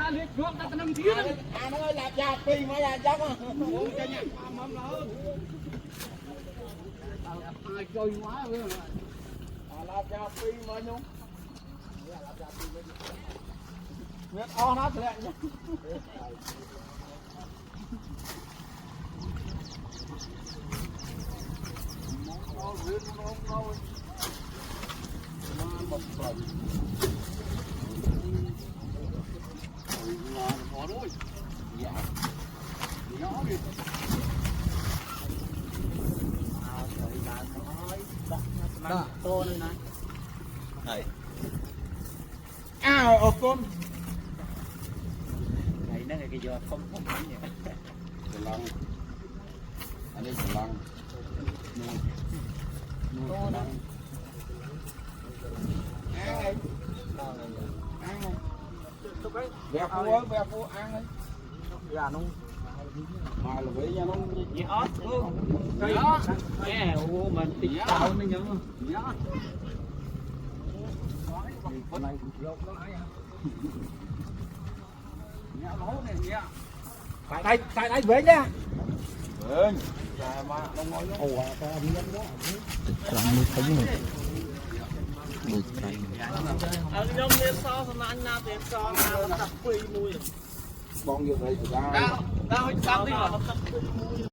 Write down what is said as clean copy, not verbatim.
ra liệt ruộng ta năm thiên nó ơi làm già phi mới là chắc chơi quá rồi làm già phi mới nhung biết o nó thế nhá to này này ở con này nó cái giờ không bắn vậy lăng anh đi lăng to đó ăn bè phu ăn đi gà nó mà là vậy nha nó nhẹ ớt đó nghe mình tí tao nó nhớ nhớ con này cũng lâu đó ấy nhớ lố này nhớ tại đây về nha vâng mà nó ngồi nó ồ ta đi ăn đó làm được thấy rồi được cái nhom lên so anh na tiền so tập quỳ mùi con như vậy thì ra đâu đâu đi mà